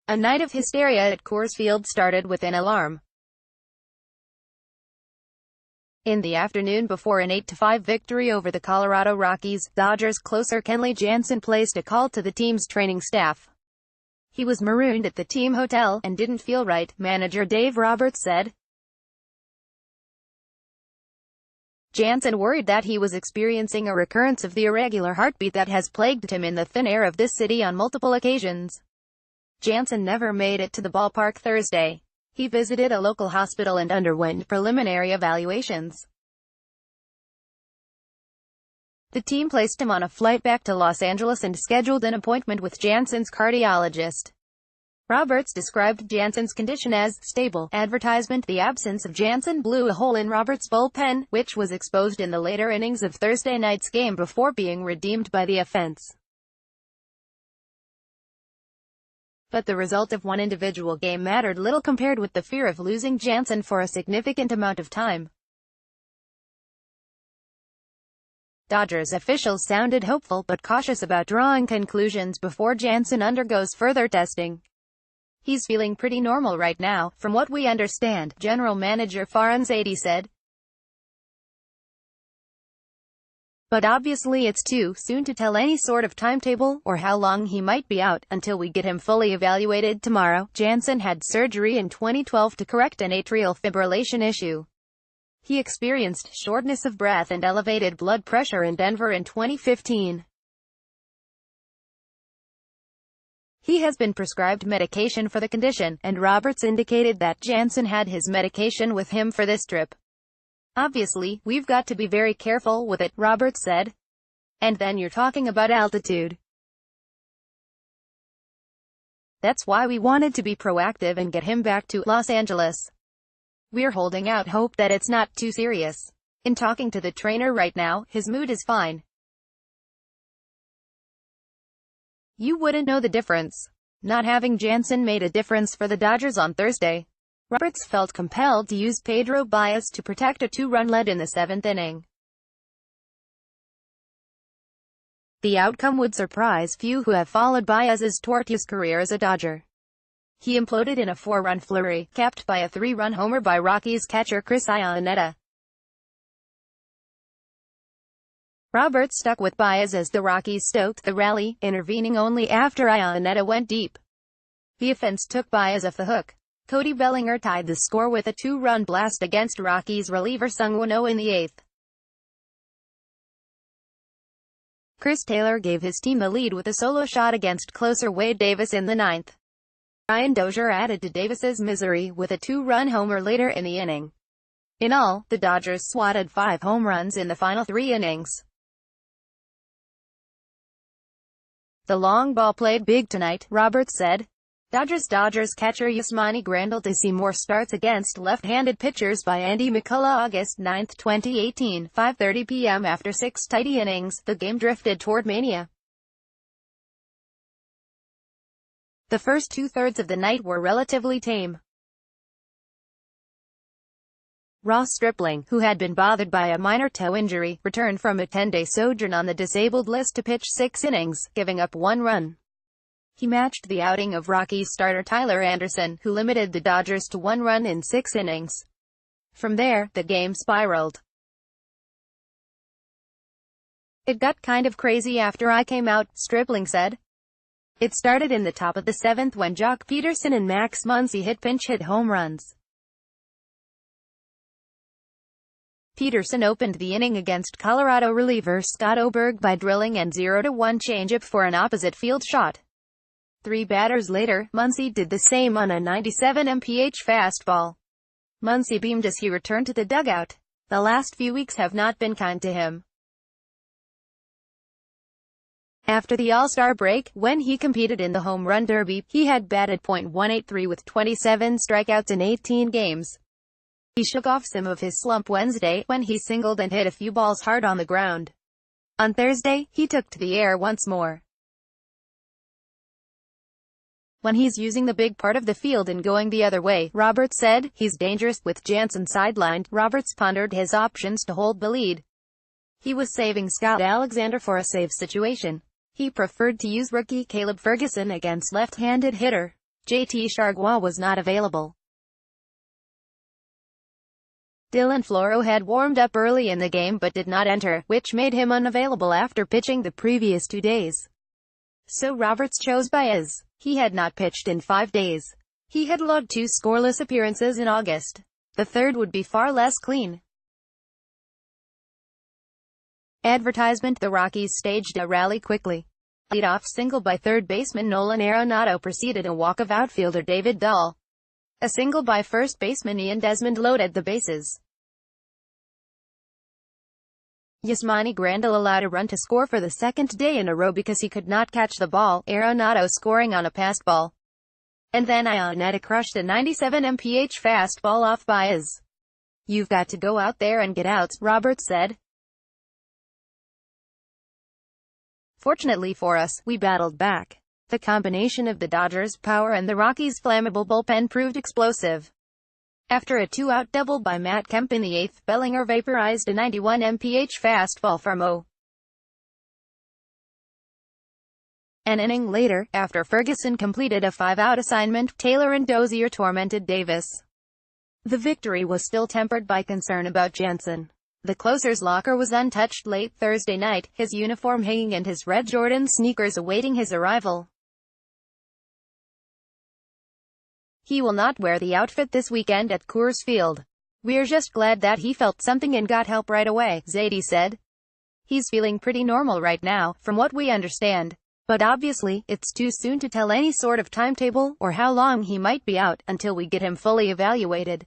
A night of hysteria at Coors Field started with an alarm. In the afternoon before an 8-5 victory over the Colorado Rockies, Dodgers closer Kenley Jansen placed a call to the team's training staff. He was marooned at the team hotel, and didn't feel right, manager Dave Roberts said. Jansen worried that he was experiencing a recurrence of the irregular heartbeat that has plagued him in the thin air of this city on multiple occasions. Jansen never made it to the ballpark Thursday. He visited a local hospital and underwent preliminary evaluations. The team placed him on a flight back to Los Angeles and scheduled an appointment with Jansen's cardiologist. Roberts described Jansen's condition as stable. Advertisement. The absence of Jansen blew a hole in Roberts' bullpen, which was exposed in the later innings of Thursday night's game before being redeemed by the offense. But the result of one individual game mattered little compared with the fear of losing Jansen for a significant amount of time. Dodgers officials sounded hopeful but cautious about drawing conclusions before Jansen undergoes further testing. He's feeling pretty normal right now, from what we understand, General Manager Farhan Zaidi said. But obviously it's too soon to tell any sort of timetable, or how long he might be out, until we get him fully evaluated tomorrow. Jansen had surgery in 2012 to correct an atrial fibrillation issue. He experienced shortness of breath and elevated blood pressure in Denver in 2015. He has been prescribed medication for the condition, and Roberts indicated that Jansen had his medication with him for this trip. Obviously, we've got to be very careful with it, Roberts said. And then you're talking about altitude. That's why we wanted to be proactive and get him back to Los Angeles. We're holding out hope that it's not too serious. In talking to the trainer right now, his mood is fine. You wouldn't know the difference. Not having Jansen made a difference for the Dodgers on Thursday. Roberts felt compelled to use Pedro Baez to protect a 2-run lead in the 7th inning. The outcome would surprise few who have followed Baez's tortuous career as a Dodger. He imploded in a 4-run flurry, capped by a 3-run homer by Rockies catcher Chris Iannetta. Roberts stuck with Baez as the Rockies stoked the rally, intervening only after Iannetta went deep. The offense took Baez off the hook. Cody Bellinger tied the score with a 2-run blast against Rockies reliever Sung-Woo Oh in the 8th. Chris Taylor gave his team the lead with a solo shot against closer Wade Davis in the 9th. Brian Dozier added to Davis's misery with a 2-run homer later in the inning. In all, the Dodgers swatted 5 home runs in the final 3 innings. The long ball played big tonight, Roberts said. Dodgers catcher Yasmani Grandal to see more starts against left-handed pitchers by Andy McCullough August 9, 2018, 5:30 p.m. After 6 tidy innings, the game drifted toward mania. The first 2/3 of the night were relatively tame. Ross Stripling, who had been bothered by a minor toe injury, returned from a 10-day sojourn on the disabled list to pitch 6 innings, giving up 1 run. He matched the outing of Rockies starter Tyler Anderson, who limited the Dodgers to 1 run in 6 innings. From there, the game spiraled. It got kind of crazy after I came out, Stripling said. It started in the top of the 7th when Jock Peterson and Max Muncy hit pinch-hit home runs. Peterson opened the inning against Colorado reliever Scott Oberg by drilling an 0-1 changeup for an opposite field shot. 3 batters later, Muncy did the same on a 97 mph fastball. Muncy beamed as he returned to the dugout. The last few weeks have not been kind to him. After the All-Star break, when he competed in the Home Run Derby, he had batted .183 with 27 strikeouts in 18 games. He shook off some of his slump Wednesday, when he singled and hit a few balls hard on the ground. On Thursday, he took to the air once more. When he's using the big part of the field and going the other way, Roberts said, he's dangerous. With Jansen sidelined, Roberts pondered his options to hold the lead. He was saving Scott Alexander for a save situation. He preferred to use rookie Caleb Ferguson against left-handed hitter JT Chargois was not available. Dylan Floro had warmed up early in the game but did not enter, which made him unavailable after pitching the previous 2 days. So Roberts chose Baez. He had not pitched in 5 days. He had logged 2 scoreless appearances in August. The third would be far less clean. Advertisement: the Rockies staged a rally quickly. Leadoff single by third baseman Nolan Arenado preceded a walk of outfielder David Dahl. A single by first baseman Ian Desmond loaded the bases. Yasmani Grandal allowed a run to score for the second day in a row because he could not catch the ball, Arenado scoring on a passed ball. And then Ionetta crushed a 97 mph fastball off Baez. "You've got to go out there and get outs," Roberts said. "Fortunately for us, we battled back. The combination of the Dodgers' power and the Rockies' flammable bullpen proved explosive." After a 2-out double by Matt Kemp in the 8th, Bellinger vaporized a 91 mph fastball from O. An inning later, after Ferguson completed a 5-out assignment, Taylor and Dozier tormented Davis. The victory was still tempered by concern about Jansen. The closer's locker was untouched late Thursday night, his uniform hanging and his red Jordan sneakers awaiting his arrival. "He will not wear the outfit this weekend at Coors Field. We're just glad that he felt something and got help right away," Zadie said. "He's feeling pretty normal right now, from what we understand. But obviously, it's too soon to tell any sort of timetable, or how long he might be out, until we get him fully evaluated."